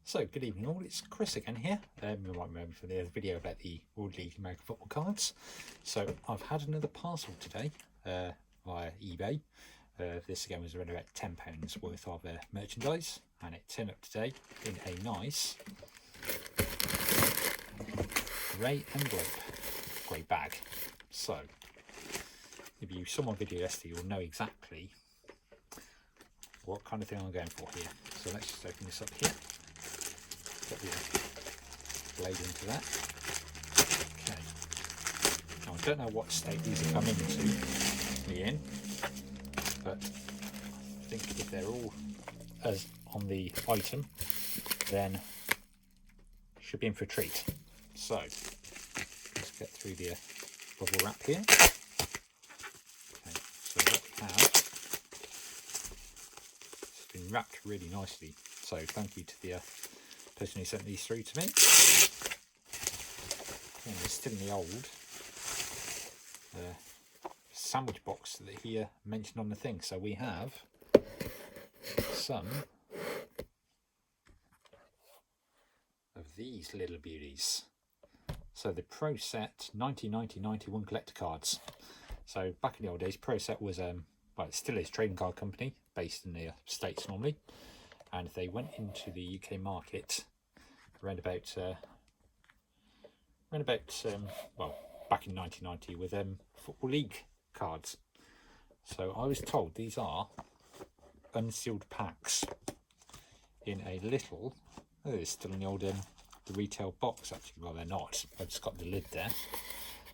So, good evening all, it's Chris again here. You might remember from the other video about the World League American Football cards. So, I've had another parcel today via eBay. This again was around about £10 worth of merchandise, and it turned up today in a nice grey envelope, grey bag. So, if you saw my video yesterday, you'll know exactly what kind of thing I'm going for here. So, let's just open this up here. Put the blade into that. Okay. Now I don't know what state these have come into me in, but I think if they're all as on the item, then should be in for a treat. So let's get through the bubble wrap here. Okay, so what we have, it's been wrapped really nicely. So thank you to the person who sent these through to me. And they're still in the old sandwich box that he mentioned on the thing. So we have some of these little beauties. So the Pro Set 1990-91 collector cards. So back in the old days, Pro Set was well, it still is a trading card company based in the States normally. And they went into the UK market around about well, back in 1990 with Football League cards. So I was told these are unsealed packs in a little, oh, it's still in the old the retail box actually. Well, they're not, I've just got the lid there.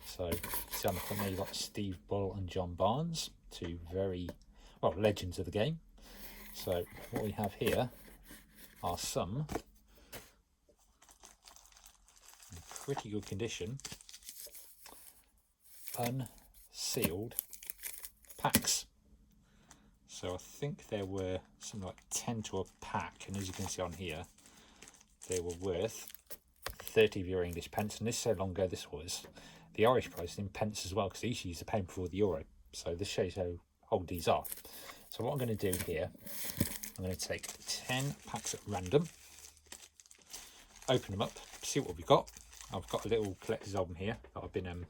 So see on the front there you've got Steve Bull and John Barnes, two very, well, legends of the game. So what we have here are some in pretty good condition unsealed packs. So I think there were something like 10 to a pack, and as you can see on here, they were worth 30 of your English pence, and this is so long ago this was. The Irish price in pence as well, because they usually use a pound for the euro. So this shows how old these are. So what I'm going to do here, I'm going to take 10 packs at random, open them up, see what we've got. I've got a little collector's album here that I've been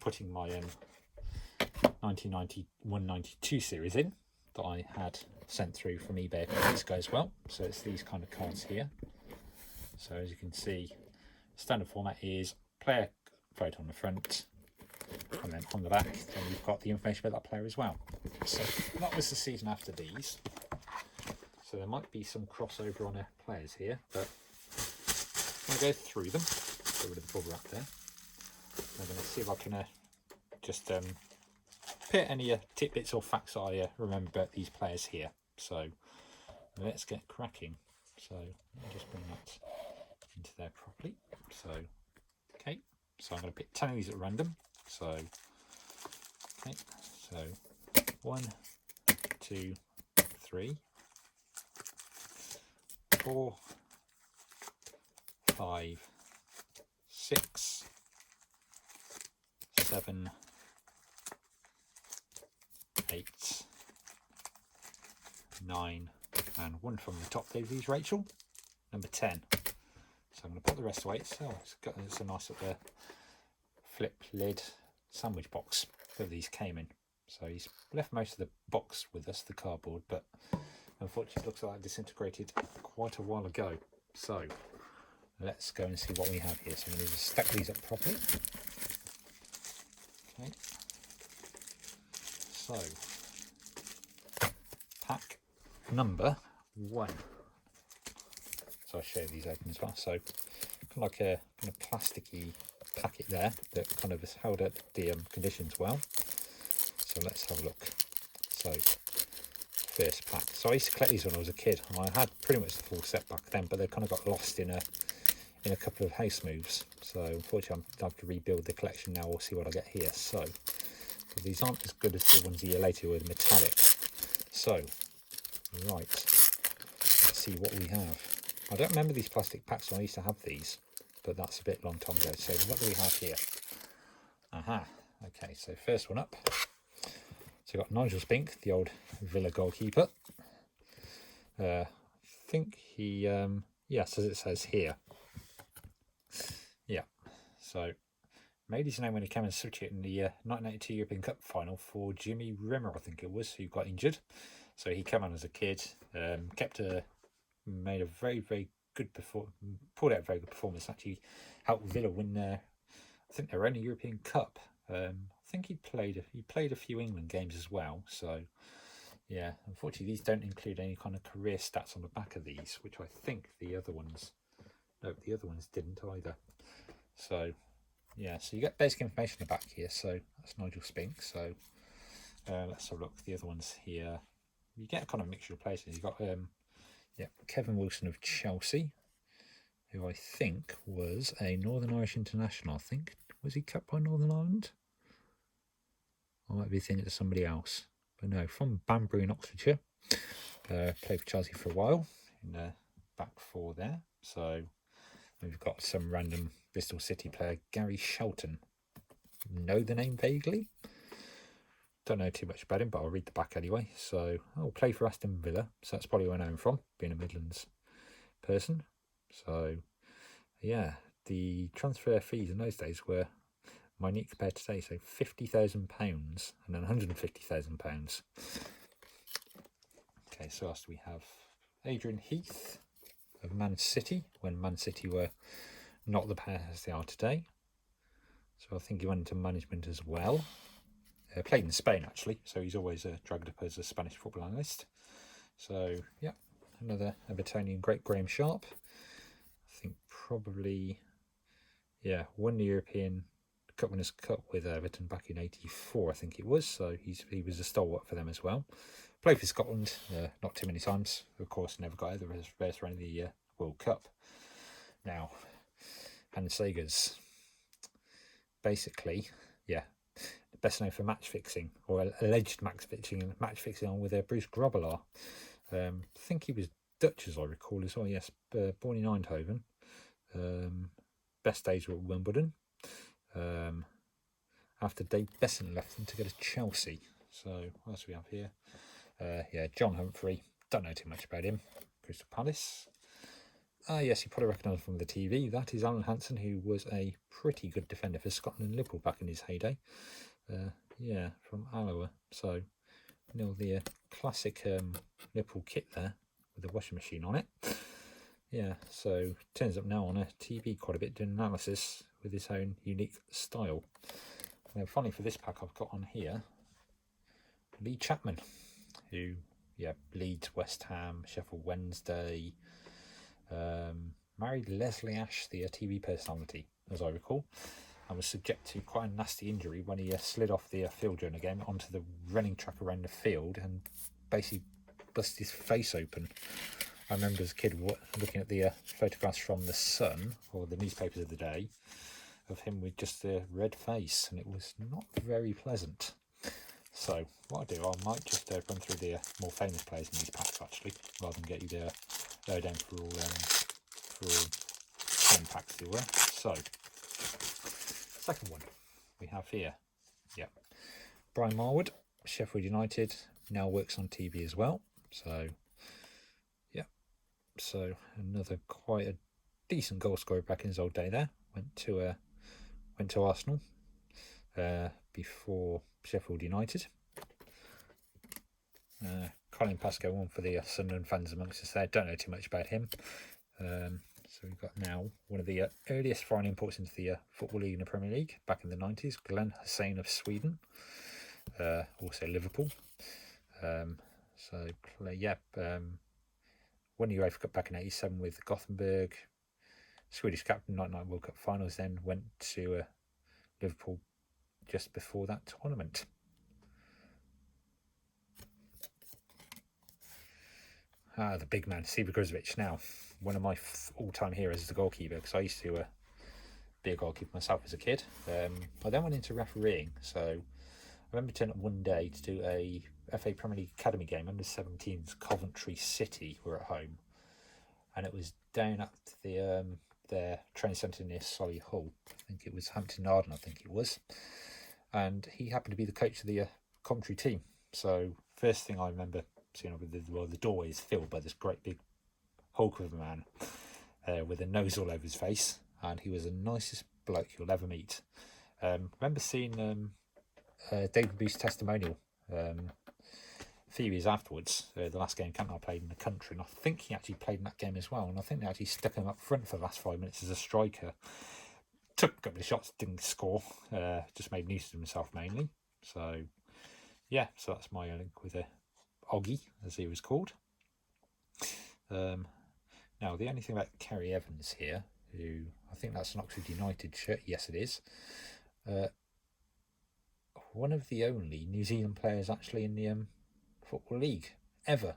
putting my 1991-92 series in that I had sent through from eBay a couple weeks ago as well. So it's these kind of cards here. So as you can see, standard format is player photo on the front, and then on the back then you've got the information about that player as well. So that was the season after these, so there might be some crossover on players here, but I'm going to go through them, get rid of the bubble wrap there. I'm going to see if I can just put any tidbits or facts I remember about these players here. So let's get cracking. So let me just bring that into there properly. So okay, so I'm going to pick 10 of these at random. So okay, so 1, 2, 3, 4, 5, 6, 7, 8, 9, and one from the top there, these Rachel, number 10. So I'm going to put the rest away. So it's a nice little flip lid sandwich box that these came in. So he's left most of the box with us, the cardboard, but unfortunately it looks like it disintegrated quite a while ago. So let's go and see what we have here. So I'm going to just stack these up properly. Okay. So pack number 1. So I'll show these open as well. So kind of like a kind of plasticky packet there that kind of has held up the conditions well. So let's have a look. So first pack. So I used to collect these when I was a kid, and I had pretty much the full set back then, but they kind of got lost in a couple of house moves. So unfortunately I'm going to have to rebuild the collection now. We'll see what I get here. So these aren't as good as the ones a year later with metallic. So right, let's see what we have. I don't remember these plastic packs when I used to have these, but that's a bit long time ago. So what do we have here? Aha, okay, so first one up. So you've got Nigel Spink, the old Villa goalkeeper. I think he yes, as it says here. Yeah, so made his name when he came and substituted in the 1982 European Cup final for Jimmy Rimmer, I think it was, who got injured. So he came on as a kid, made a very good performance, pulled out a very good performance. Actually, helped Villa win I think their only European Cup. I think he played a few England games as well. So yeah, unfortunately these don't include any kind of career stats on the back of these, which I think the other ones didn't either. So yeah, so you get basic information on the back here. So that's Nigel Spink. So let's have a look. The other ones here, you get a kind of mixture of players. You've got Kevin Wilson of Chelsea, who I think was a Northern Irish international. I think, was he capped by Northern Ireland? I might be thinking of somebody else, but no, from Banbury in Oxfordshire. Played for Chelsea for a while in the back four there. So we've got some random Bristol City player, Gary Shelton. Know the name vaguely? Don't know too much about him, but I'll read the back anyway. So I'll play for Aston Villa, so that's probably where I know him from, being a Midlands person. So yeah, the transfer fees in those days were minute compared to today. So £50,000 and then £150,000. Okay, so last we have Adrian Heath of Man City, when Man City were not the pair as they are today. So I think he went into management as well. Played in Spain actually, so he's always dragged up as a Spanish football analyst. So yeah, another Evertonian great, Graham Sharp. I think probably, yeah, won the European Cup Winners' Cup with Everton back in '84, I think it was. So he was a stalwart for them as well. Played for Scotland, not too many times. Of course, never got either first round of the World Cup. Now, Hans Segers, basically, yeah, best known for match fixing, or alleged match fixing on with Bruce Grobbelaar. I think he was Dutch, as I recall, as well. Yes, born in Eindhoven. Best days were at Wimbledon. After Dave Besson left them to go to Chelsea. So what else do we have here? Yeah, John Humphrey. Don't know too much about him. Crystal Palace. Yes, you probably recognise him from the TV. That is Alan Hansen, who was a pretty good defender for Scotland and Liverpool back in his heyday. Yeah, from Alloa. So, you know, the classic Liverpool kit there with the washing machine on it. Yeah, so turns up now on a TV quite a bit, doing analysis with his own unique style. Now, finally for this pack, I've got on here Lee Chapman, who, yeah, Leeds, West Ham, Sheffield Wednesday, married Leslie Ash, the TV personality, as I recall, and was subject to quite a nasty injury when he slid off the field during a game onto the running track around the field and basically busted his face open. I remember as a kid looking at the photographs from the Sun, or the newspapers of the day, of him with just a red face, and it was not very pleasant. So what I'll do, I might just run through the more famous players in these packs actually, rather than get you there down for all 10 packs they were. So second one we have here, yeah, Brian Marwood, Sheffield United, now works on TV as well. So yeah, so another quite a decent goal scorer back in his old day there. Went to Arsenal before Sheffield United. Colin Pascoe, one for the Sunderland fans amongst us there. Don't know too much about him. So we've got now one of the earliest foreign imports into the Football League and the Premier League back in the 90s, Glenn Hussein of Sweden, also Liverpool. Won the UEFA Cup back in '87 with Gothenburg. Swedish captain, 99 World Cup finals, then went to Liverpool just before that tournament. The big man, Steve Gruzovic, now one of my all-time heroes as a goalkeeper, because I used to be a goalkeeper myself as a kid. I then went into refereeing, so I remember turning up one day to do a FA Premier League Academy game, under 17s, Coventry City were at home, and it was down at the their training centre near Solihull. I think it was Hampton Arden, I think it was, and he happened to be the coach of the Coventry team. So first thing I remember seeing, the doorway is filled by this great big hulk of a man, with a nose all over his face, and he was the nicest bloke you'll ever meet. Remember seeing David Booth's testimonial a few years afterwards, the last game Cantona played in the country, and I think he actually played in that game as well, and I think they actually stuck him up front for the last 5 minutes as a striker. Took a couple of shots, didn't score, just made use of himself mainly. So yeah, so that's my link with Oggy, as he was called. Now, the only thing about Kerry Evans here, who I think that's an Oxford United shirt. Yes, it is. One of the only New Zealand players actually in the Football League ever.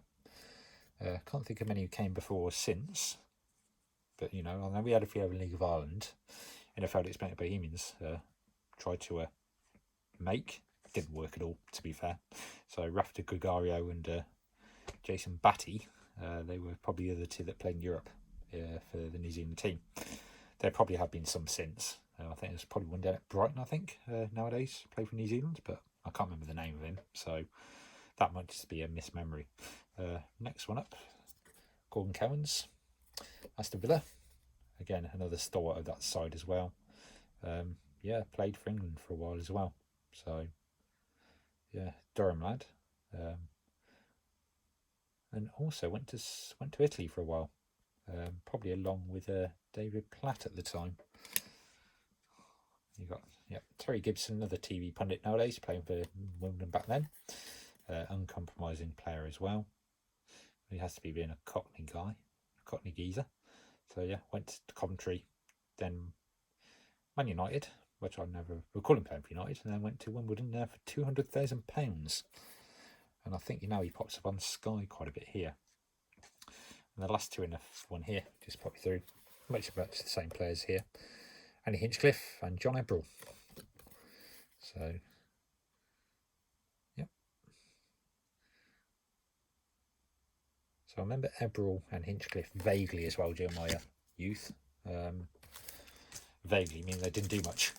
Can't think of many who came before or since. But, you know, I know we had a few over League of Ireland. NFL Expected Bohemians tried to make. Didn't work at all, to be fair. So Rafa Gregario and Jason Batty, they were probably the other two that played in Europe for the New Zealand team. There probably have been some since. I think there's probably one down at Brighton, I think, nowadays, played for New Zealand, but I can't remember the name of him, so that might just be a mismemory. Next one up, Gordon Cowans, Aston Villa. Again, another stalwart of that side as well. Yeah, played for England for a while as well. So, yeah, Durham lad. And also went to Italy for a while. Probably along with David Platt at the time. You got Terry Gibson, another TV pundit nowadays, playing for Wimbledon back then. Uncompromising player as well. He has to be being a Cockney guy, a Cockney geezer. So yeah, went to Coventry, then Man United, which I never recall him playing for United, and then went to Wimbledon there for £200,000. And I think he pops up on Sky quite a bit here. And the last two in the one here, just pop through, much the same players here. Andy Hinchcliffe and John Ebrell. So, yep. So I remember Ebrell and Hinchcliffe vaguely as well during my youth. Vaguely meaning they didn't do much.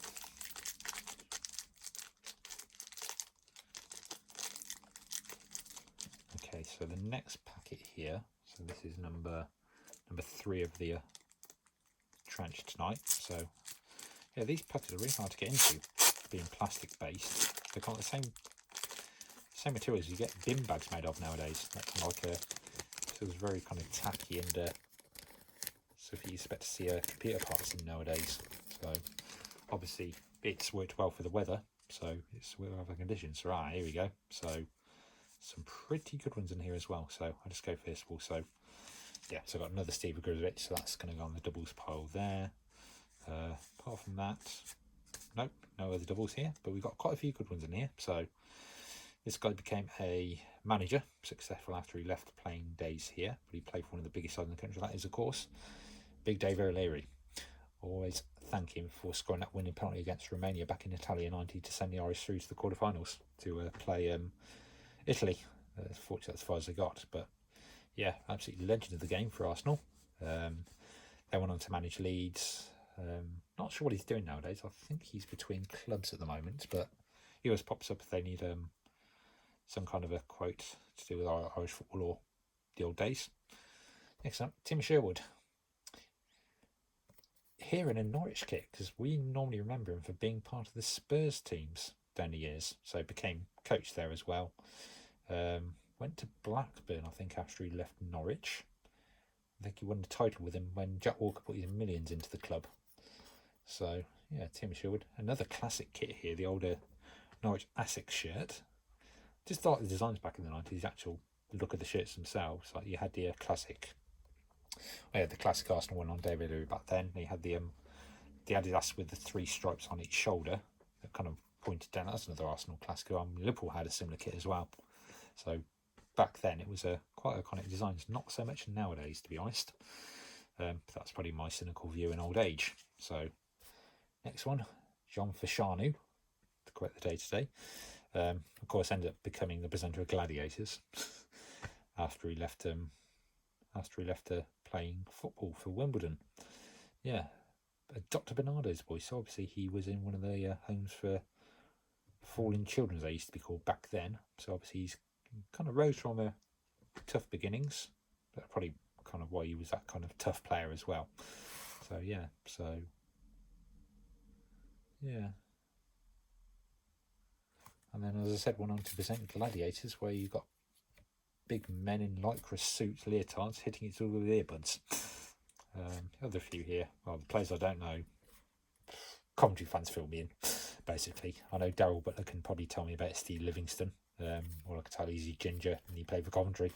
Okay, so the next packet here. So this is number 3 of the tranche tonight. So yeah, these packets are really hard to get into, being plastic based. They're kind of the same materials you get bin bags made of nowadays. That kind of like feels very kind of tacky and so if you expect to see computer parts in nowadays. So obviously it's worked well for the weather, so it's weather conditions. So here we go. So some pretty good ones in here as well. So I'll just go for this also. Yeah, so I've got another Steve Grizzovich, so that's going to go on the doubles pile there. Apart from that, nope, no other doubles here, but we've got quite a few good ones in here. So this guy became a manager, successful after he left playing days here, but he played for one of the biggest sides in the country. That is, of course, Big Dave O'Leary. Always thank him for scoring that winning penalty against Romania back in Italia 90 to send the Irish through to the quarterfinals to play Italy. Fortunately, as far as they got, but yeah, absolutely legend of the game for Arsenal. They went on to manage Leeds. Not sure what he's doing nowadays. I think he's between clubs at the moment, but he always pops up if they need some kind of a quote to do with Irish football or the old days. Next up, Tim Sherwood. Here in a Norwich kit, because we normally remember him for being part of the Spurs teams down the years, so became coach there as well. Went to Blackburn, I think, after he left Norwich. I think he won the title with him when Jack Walker put his millions into the club. So, yeah, Tim Sherwood. Another classic kit here, the older Norwich Essex shirt. Just like the designs back in the 90s, the actual look of the shirts themselves. Like you had the classic... I had the classic Arsenal one on David O'Leary back then. You had the Adidas with the 3 stripes on each shoulder that kind of pointed down. That's another Arsenal classic. Liverpool had a similar kit as well. So back then it was quite iconic designs. Not so much nowadays, to be honest. But that's probably my cynical view in old age. So next one, John Fashanu, to quote the day today. Of course, ended up becoming the presenter of Gladiators after he left. Playing football for Wimbledon. Yeah, Dr. Bernardo's boy. So obviously he was in one of the homes for fallen children, as they used to be called back then. So obviously he's kind of rose from tough beginnings, but probably kind of why he was that kind of tough player as well. So yeah, and then as I said, 100% gladiators, where you got big men in lycra suits, leotards, hitting each other with earbuds. Other few here, well, the players I don't know, commentary fans fill me in, basically. I know Daryl Butler can probably tell me about Steve Livingston. All I can tell you is he's ginger and he played for Coventry.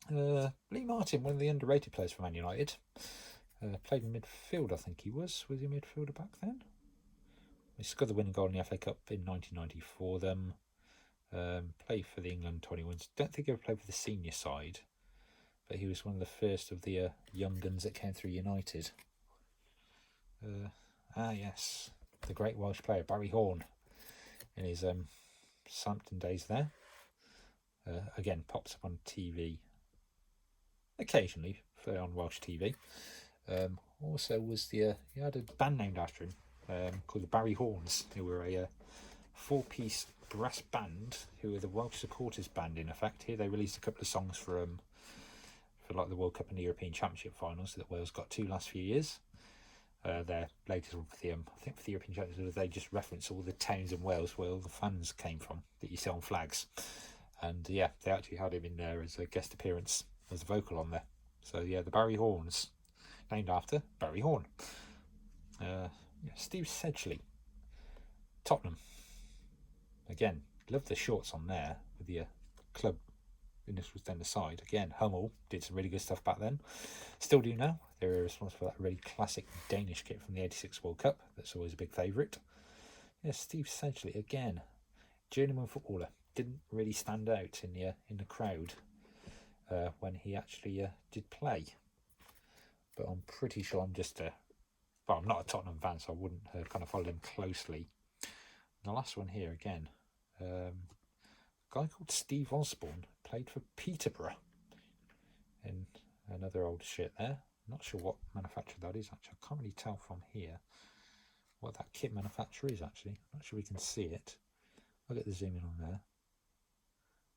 Lee Martin, one of the underrated players for Man United. Played in midfield, I think he was. Was he a midfielder back then? He scored the winning goal in the FA Cup in 1990 for them. Played for the England 21s. Don't think he ever played for the senior side, but he was one of the first of the young guns that came through United. Yes, the great Welsh player Barry Horn in his Southampton days there. Again, pops up on TV occasionally, on Welsh TV. Also was he had a band named after him called the Barry Horns, who were a 4-piece brass band who were the Welsh supporters band in effect. Here they released a couple of songs for like the World Cup and the European Championship finals that Wales got to last few years. Their latest one for the I think for the European Championship, they just reference all the towns in Wales where all the fans came from that you see on flags, and yeah, they actually had him in there as a guest appearance as a vocal on there. So yeah, the Barry Horns, named after Barry Horn. Steve Sedgley, Tottenham. Again, love the shorts on there with the club initials down the side. Again, Hummel did some really good stuff back then. Still do now. They were responsible for that really classic Danish kit from the '86 World Cup. That's always a big favourite. Yeah, Steve Sedgley, again, journeyman footballer. Didn't really stand out in the crowd when he actually did play. But I'm pretty sure I'm just well, I'm not a Tottenham fan, so I wouldn't kind of follow him closely. And the last one here again, a guy called Steve Osborne played for Peterborough. In another old shit there. Not sure what manufacturer that is actually. I can't really tell from here what that kit manufacturer is actually. Not sure we can see it. I'll get the zoom in on there.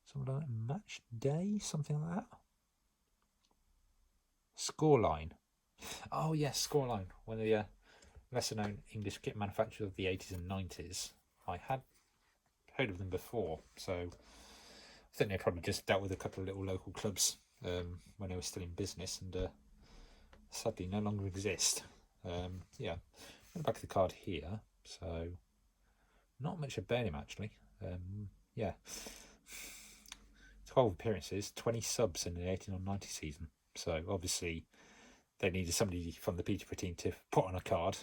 Something like Match Day, something like that. Scoreline. Oh yes, Scoreline. One of the lesser known English kit manufacturers of the 80s and 90s. I had heard of them before, so I think they probably just dealt with a couple of little local clubs when they were still in business, and sadly no longer exist. Yeah, back to the card here, so not much about him actually. Yeah, 12 appearances, 20 subs in the 89-90 season, so obviously they needed somebody from the Peterborough team to put on a card,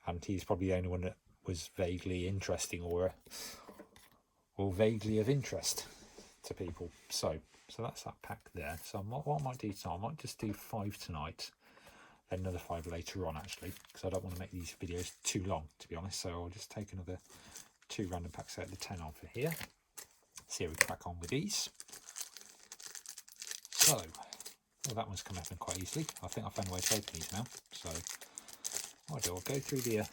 and he's probably the only one that was vaguely interesting or vaguely of interest to people. So that's that pack there. So what I might do tonight, I might just do 5 tonight, then another 5 later on actually, because I don't want to make these videos too long, to be honest. So I'll just take another 2 random packs out of the 10 on for here. See how we crack on with these. So, well, that one's come open quite easily. I think I found a way to open these now. So what I'll go through the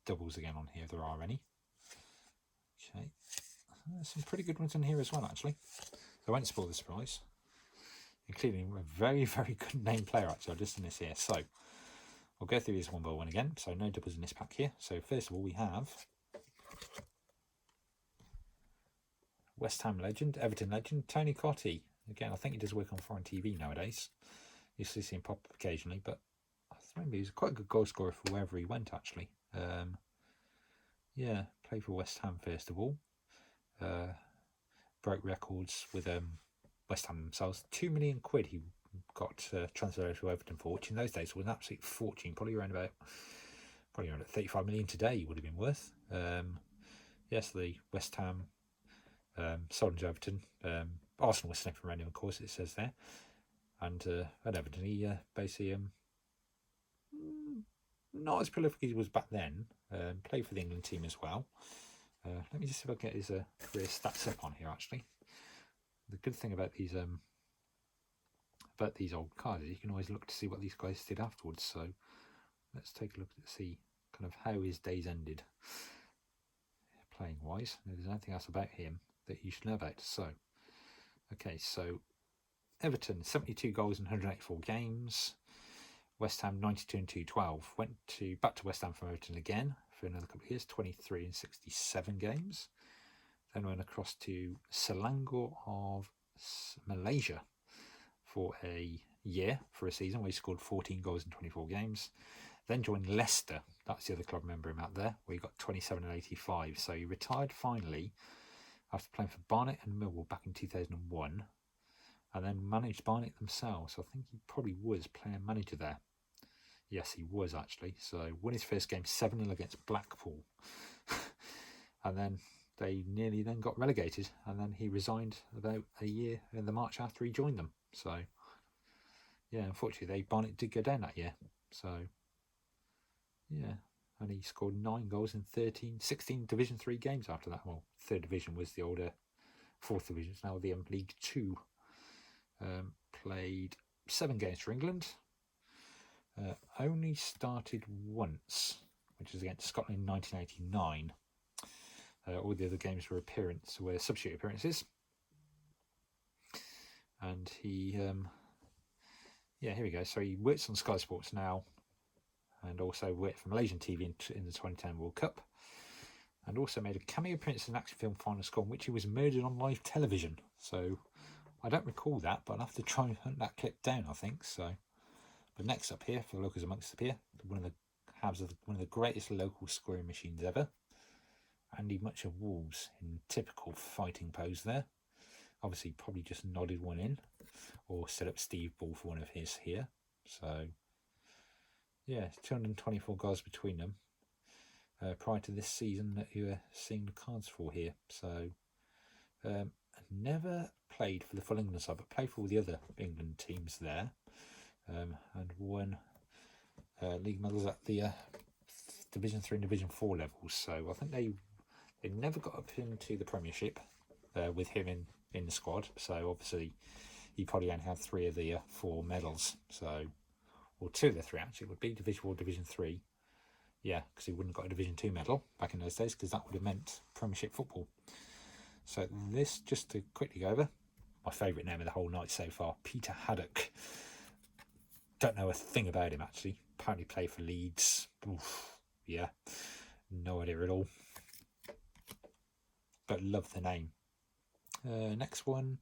doubles again on here if there are any. Okay, there's some pretty good ones in here as well actually. So I won't spoil the surprise, including a very, very good name player actually. I've just done this here. So I'll go through these one by one again. So no doubles in this pack here. So first of all we have West Ham legend, Everton legend, Tony Cottee. Again, I think he does work on foreign TV nowadays. You see him pop up occasionally, but I think he was quite a good goal scorer for wherever he went actually. Yeah, played for West Ham first of all. Broke records with West Ham themselves. £2 million he got transferred to Everton for, which in those days was an absolute fortune. Probably around 35 million today he would have been worth. Yes, the West Ham sold him to Everton. Arsenal was sniffing around him, of course, it says there. And at Everton, he basically not as prolific as he was back then. Played for the England team as well. Let me just see if I can get his career stats up on here. Actually, the good thing about these old cards is you can always look to see what these guys did afterwards. So let's take a look to see kind of how his days ended, playing wise. If there's anything else about him that you should know about. So, okay, so Everton, 72 goals in 184 games. West Ham, 92 and 212. Went back to West Ham from Everton again for another couple of years, 23 and 67 games. Then went across to Selangor of Malaysia for a year, for a season, where he scored 14 goals in 24 games. Then joined Leicester, that's the other club, remember him out there, where he got 27 and 85. So he retired finally after playing for Barnet and Millwall back in 2001, and then managed Barnet themselves. So I think he probably was player manager there. Yes, he was actually. So won his first game 7-0 against Blackpool. And then they nearly then got relegated, and then he resigned about a year in the March after he joined them. So yeah, unfortunately Barnet did go down that year. So yeah, and he scored 9 goals in 16 Division 3 games after that. Well, 3rd Division was the older 4th Division, it's now the League 2. Played 7 games for England. Only started once, which was against Scotland in 1989. All the other games were substitute appearances. And he, here we go. So he works on Sky Sports now, and also worked for Malaysian TV in the 2010 World Cup, and also made a cameo appearance in an action film, Final Score, in which he was murdered on live television. So I don't recall that, but I'll have to try and hunt that clip down, I think. So, but next up here, for the locals amongst us here, one of the greatest local scoring machines ever, Andy Much of Wolves, in typical fighting pose there. Obviously, probably just nodded one in, or set up Steve Ball for one of his here. So, yeah, 224 goals between them prior to this season that you were seeing the cards for here. So, never played for the full England side, but played for all the other England teams there, and won league medals at the Division 3 and Division 4 levels. So I think they never got up into the Premiership with him in the squad. So obviously he probably only had 3 of the 4 medals. So, or 2 of the 3 actually would be Division 4, Division 3. Yeah, because he wouldn't have got a Division 2 medal back in those days, because that would have meant Premiership football. So this, just to quickly go over, my favourite name of the whole night so far, Peter Haddock. Don't know a thing about him actually. Apparently played for Leeds. Oof, yeah, no idea at all. But love the name. Next one,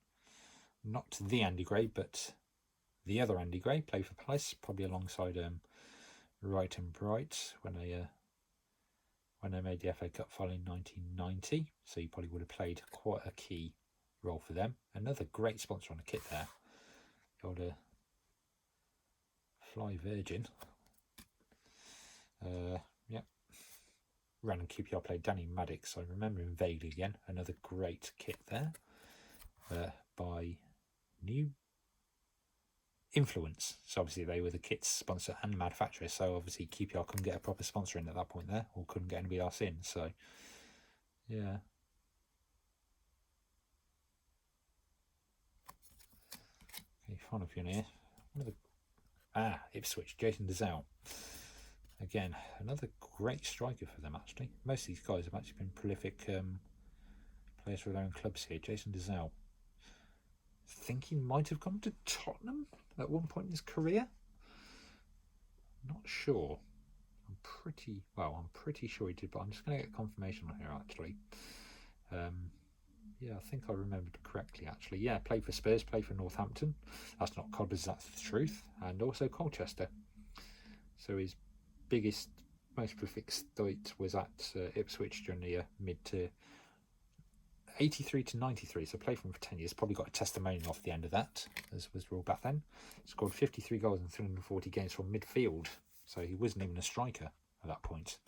not the Andy Gray, but the other Andy Gray, played for Palace, probably alongside Wright and Bright when they made the FA Cup final in 1990. So he probably would have played quite a key role for them. Another great sponsor on the kit there. Got a Fly Virgin. Yep. Random QPR player Danny Maddox. I remember him vaguely again. Another great kit there by New Influence. So obviously they were the kit's sponsor and manufacturer. So obviously QPR couldn't get a proper sponsor in at that point there, or couldn't get anybody else in. So yeah. Okay, final few in here. Ipswich, Jason Dezal. Again, another great striker for them actually. Most of these guys have actually been prolific players for their own clubs here. Jason Dezal. I think he might have come to Tottenham at one point in his career. Not sure. I'm pretty sure he did, but I'm just going to get confirmation on here actually. Yeah, I think I remembered correctly actually. Yeah, played for Spurs, played for Northampton. That's not Cobbers, that's the truth. And also Colchester. So his biggest, most prolific stint was at Ipswich during the mid to 83 to 93. So played for him for 10 years. Probably got a testimonial off the end of that, as was ruled back then. Scored 53 goals in 340 games from midfield. So he wasn't even a striker at that point.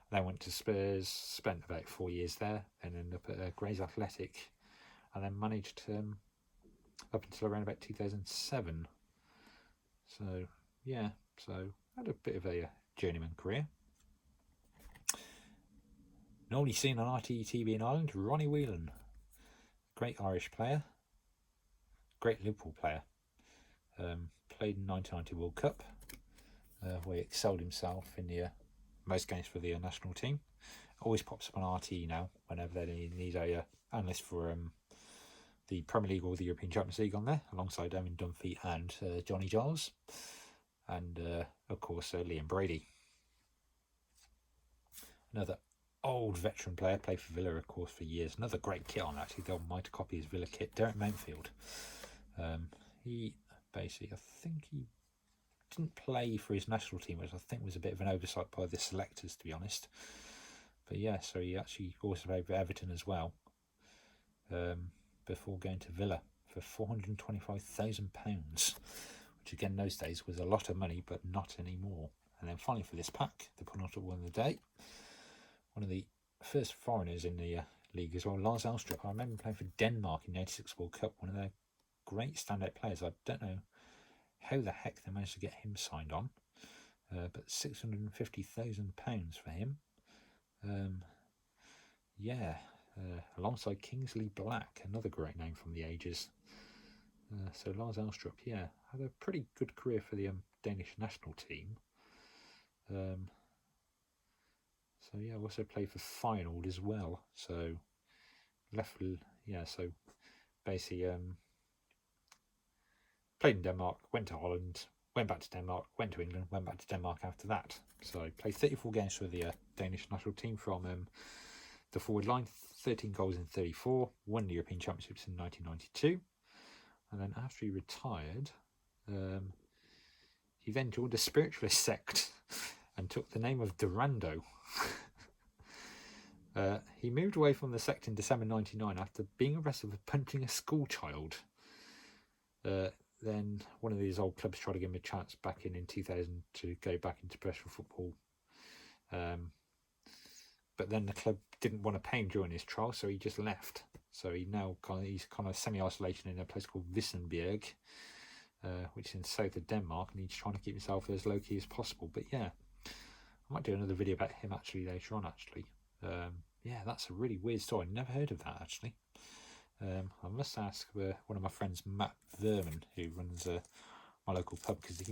Then went to Spurs, spent about 4 years there, and ended up at Grays Athletic, and then managed up until around about 2007. So yeah, so had a bit of a journeyman career. Normally seen on RTE TV in Ireland, Ronnie Whelan, great Irish player, great Liverpool player. Played in 1990 World Cup, where he excelled himself in the most games for the national team. Always pops up on RTE now whenever they need a analyst for the Premier League or the European Champions League on there, alongside Eamon Dunphy and Johnny Giles, and of course Liam Brady. Another old veteran player, played for Villa of course for years. Another great kit on, actually, the almighty copy of his Villa kit, Derek Mountfield. He basically, I think he didn't play for his national team, which I think was a bit of an oversight by the selectors, to be honest. But yeah, so he actually also played for Everton as well, before going to Villa for £425,000, which again those days was a lot of money, but not anymore. And then finally for this pack, the penultimate one of the day, one of the first foreigners in the league as well, Lars Alstrup. I remember playing for Denmark in the '86 World Cup, one of their great standout players. I don't know how the heck they managed to get him signed on, but £650,000 for him. Alongside Kingsley Black, another great name from the ages. So Lars Alstrup, yeah, had a pretty good career for the Danish national team. So yeah, also played for Feyenoord as well. So so basically played in Denmark, went to Holland, went back to Denmark, went to England, went back to Denmark after that. So played 34 games for the Danish national team from the forward line, 13 goals in 34, won the European Championships in 1992. And then after he retired, he then joined a spiritualist sect and took the name of Durando. He moved away from the sect in December 1999 after being arrested for punching a school child. Then one of these old clubs tried to give him a chance back in 2000 to go back into professional football. But then the club didn't want to pay him during his trial, so he just left. So he's kind of semi-isolation in a place called Vissenbjerg, which is in south of Denmark, and he's trying to keep himself as low-key as possible. But yeah, I might do another video about him actually later on. Yeah, that's a really weird story. Never heard of that actually. I must ask one of my friends, Matt Verman, who runs my local pub, because he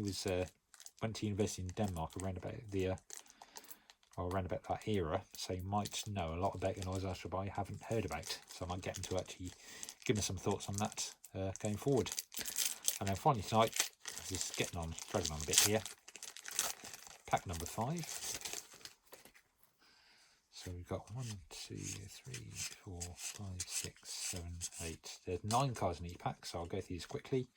went to university in Denmark around about that era, so he might know a lot about Lars Alstrup, but I haven't heard about. So I might get him to actually give me some thoughts on that going forward. And then finally tonight, just dragging on a bit here. Pack number 5. So we've got 1, 2, 3, 4, 5, 6, 7, 8. There's 9 cards in each pack, so I'll go through these quickly.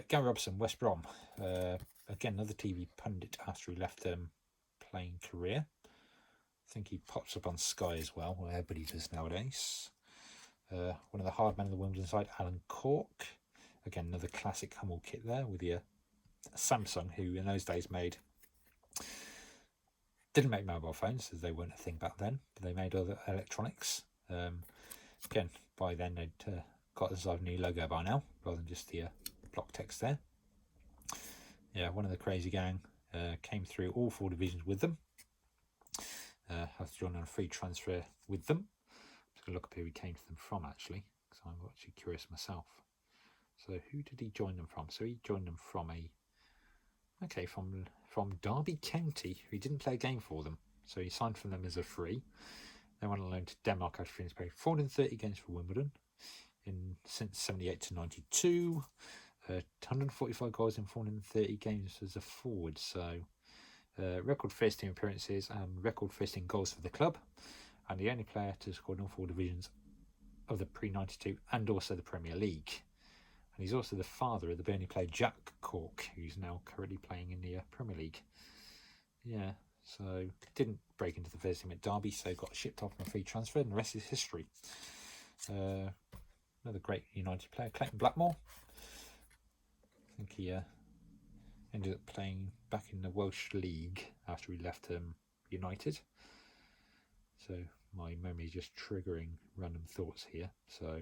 Gary Robertson, West Brom. Again, another TV pundit after he left playing career. I think he pops up on Sky as well, where everybody does nowadays. One of the hard men of the Wimbledon side, Alan Cork. Again, another classic Hummel kit there with the Samsung, who in those days didn't make mobile phones, as they weren't a thing back then, but they made other electronics. Again, by then they'd got themselves a new logo by now, rather than just the block text there. Yeah, one of the crazy gang, came through all 4 divisions with them. Have to join on a free transfer with them. I'm just going to look up who he came to them from actually, because I'm actually curious myself. So who did he join them from? So he joined them from from Derby County, who didn't play a game for them. So he signed from them as a free. Then went on loan to Denmark after finishing playing 430 games for Wimbledon since 78 to 92. 145 goals in 430 games as a forward. So record first team appearances and record first team goals for the club. And the only player to score in all 4 divisions of the pre-92 and also the Premier League. And he's also the father of the Burnley player Jack Cork, who's now currently playing in the Premier League. Yeah, so didn't break into the first team at Derby, so got shipped off on a free transfer, and the rest is history. Another great United player, Clayton Blackmore. I think he ended up playing back in the Welsh League after he left United. So my memory is just triggering random thoughts here. So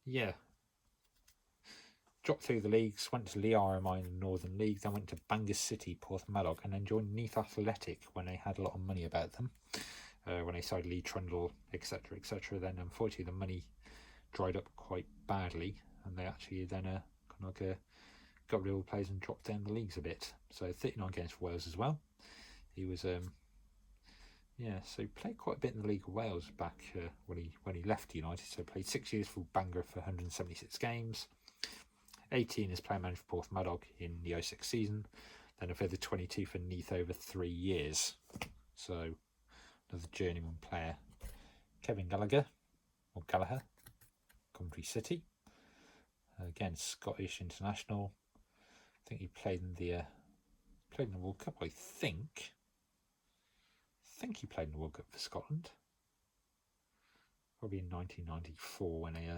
yeah, dropped through the leagues, went to Lee RMI in the Northern League, then went to Bangor City, Porthmadog, and then joined Neath Athletic when they had a lot of money about them, when they signed Lee Trundle, etc, etc. Then unfortunately the money dried up quite badly, and they actually then got rid of all players and dropped down the leagues a bit. So 39 games for Wales as well. He was yeah, so he played quite a bit in the League of Wales back when he left United. So played 6 years for Bangor for 176 games, 18 as player manager for Porth Madog in the 06 season, then a further 22 for Neath over 3 years. So another journeyman player. Kevin Gallagher, Coventry City. Again, Scottish international. I think he played in the World Cup. I think he played in the World Cup for Scotland. Probably in 1994 when they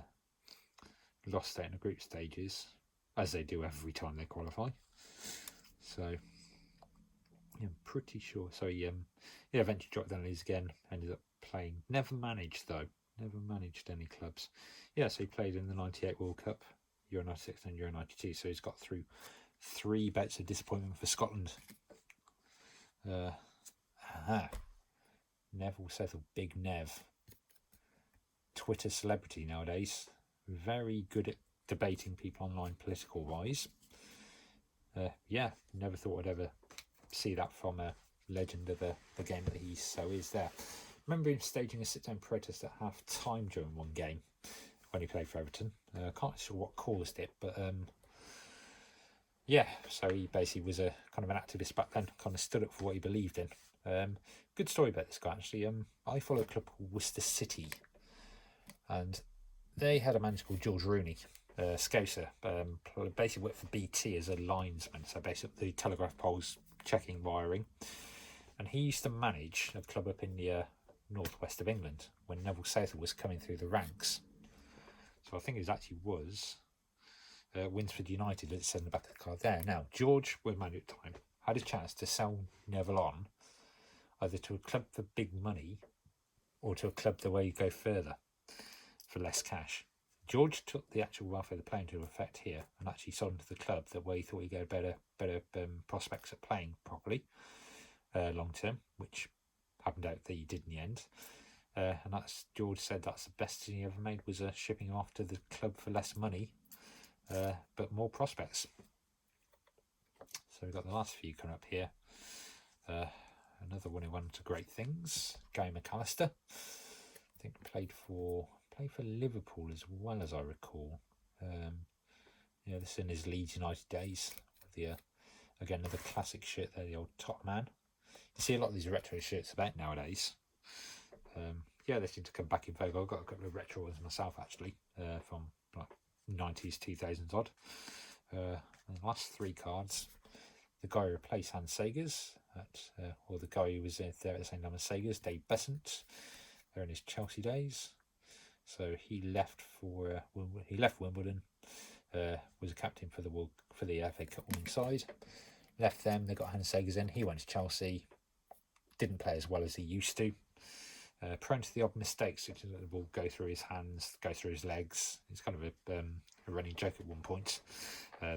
lost out in the group stages, as they do every time they qualify. So yeah, I'm pretty sure. So he eventually dropped down these again. Ended up playing. Never managed any clubs. Yeah, so he played in the 98 World Cup, Euro 96 and Euro 92. So he's got through 3 bouts of disappointment for Scotland. Neville Southall, Big Nev. Twitter celebrity nowadays. Very good at debating people online political wise. Yeah, never thought I'd ever see that from a legend of the game that he so is there. Remember him staging a sit-down protest at half time during one game when he played for Everton. Can't sure what caused it, but yeah, so he basically was a kind of an activist back then, kind of stood up for what he believed in. Good story about this guy actually. I follow a club called Worcester City, and they had a manager called George Rooney, Scouser, basically worked for BT as a linesman, so basically the telegraph poles checking wiring, and he used to manage a club up in the northwest of England when Neville Southall was coming through the ranks. So I think it actually was Winsford United, that said in the back of the card there. Now, George, with manager at the time, had a chance to sell Neville on either to a club for big money or to a club the way you go further for less cash. George took the actual welfare of the player into effect here and actually sold him to the club that way he thought he'd get better prospects at playing properly long term, which happened out that he did in the end. And that's George said that's the best decision he ever made, was shipping him off to the club for less money, but more prospects. So we've got the last few coming up here. Another one who went to great things, Gary McAllister. I think played for Liverpool as well, as I recall. Yeah, this is in his Leeds United days. The again, another classic shirt there, the old top man. You see a lot of these retro shirts about nowadays. Yeah, they seem to come back in vogue. I've got a couple of retro ones myself actually, from like 90s, 2000s odd. The last 3 cards, the guy who replaced Hans Segers, or the guy who was there at the same time as Segers, Dave Besant, there in his Chelsea days. So he left Wimbledon, was a captain for the FA Cup winning side. Left them, they got Hans Segers in. He went to Chelsea, didn't play as well as he used to. Prone to the odd mistakes, which is the ball go through his hands, go through his legs. It's kind of a running joke at one point.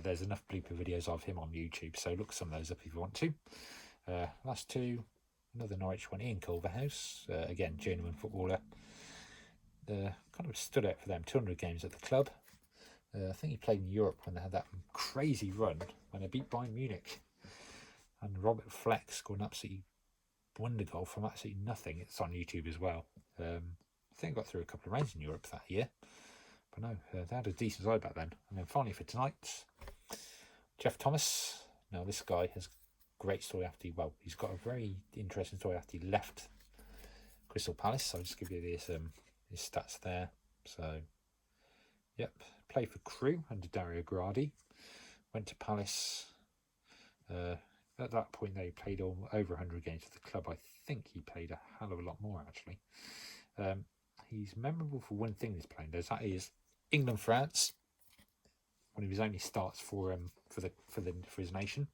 There's enough blooper videos of him on YouTube, so look some of those up if you want to. Last 2, another Norwich one, Ian Culverhouse, again journeyman footballer. Kind of stood out for them, 200 games at the club. I think he played in Europe when they had that crazy run when they beat Bayern Munich, and Robert Fleck scored an absolutely wonder goal from absolutely nothing. It's on YouTube as well. I think I got through a couple of rounds in Europe that year, but no, they had a decent side back then. And then finally for tonight, Jeff Thomas. Now this guy has a great story after he's got a very interesting story after he left Crystal Palace. So I'll just give you this his stats there. So yep, played for Crewe under Dario Gradi, went to Palace. At that point they played over 100 games for the club. I think he played a hell of a lot more actually. He's memorable for one thing he's playing. That is England France, one of his only starts for his nation.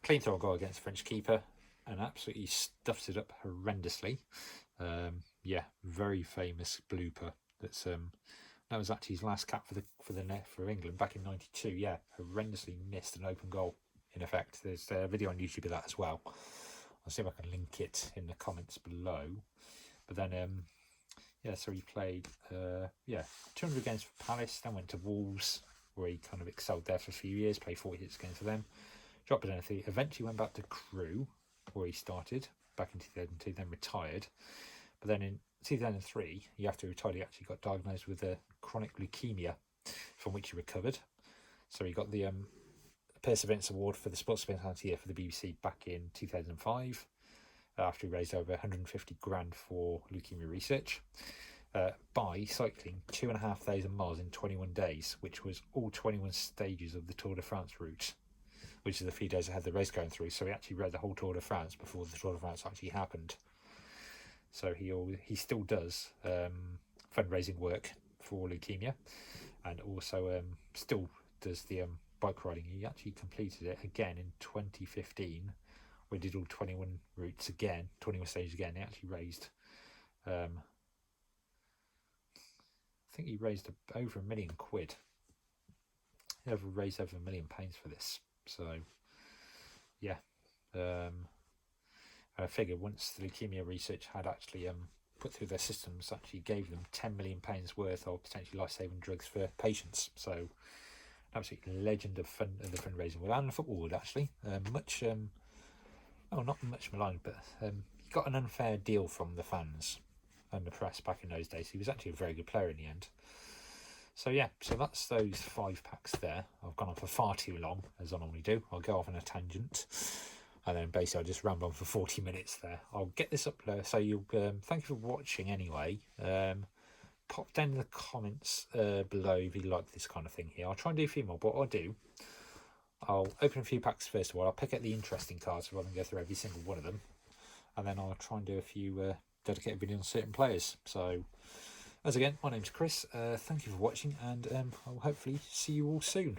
Clean throw goal against the French keeper and absolutely stuffs it up horrendously. Yeah, very famous blooper. That was actually his last cap for England back in '92. Yeah, horrendously missed an open goal. In effect, there's a video on YouTube of that as well. I'll see if I can link it in the comments below. But then, yeah, so he played 200 games for Palace, then went to Wolves, where he kind of excelled there for a few years, played 40 hits games for them, dropped it anything, eventually went back to Crewe, where he started, back in 2002, then retired. But then in 2003, after he retired, he actually got diagnosed with a chronic leukemia, from which he recovered. So he got the Perseverance Award for the Sportsman of the Year for the BBC back in 2005, after he raised over 150 grand for leukemia research, by cycling 2,500 miles in 21 days, which was all 21 stages of the Tour de France route, which is a few days ahead of the race going through. So he actually rode the whole Tour de France before the Tour de France actually happened. So he still does fundraising work for leukemia, and also still does the bike riding. He actually completed it again in 2015. We did all 21 routes again, 21 stages again. He actually raised, I think he raised over £1 million. He raised over £1 million for this. So, yeah. I figured once the leukemia research had actually put through their systems, actually gave them £10 million worth of potentially life-saving drugs for patients. So, an absolute legend of the fundraising world, and the football world actually. Not much maligned, but he got an unfair deal from the fans and the press back in those days. He was actually a very good player in the end. So yeah, so that's those 5 packs there. I've gone on for far too long, as I normally do. I'll go off on a tangent, and then basically I'll just ramble on for 40 minutes there. I'll get this up there, so you'll thank you for watching anyway. Pop down in the comments below if you like this kind of thing here. I'll try and do a few more, but what I'll do, I'll open a few packs first of all. I'll pick out the interesting cards rather than go through every single one of them, and then I'll try and do a few dedicated videos on certain players. So, as again, my name's Chris. Thank you for watching, and I'll hopefully see you all soon.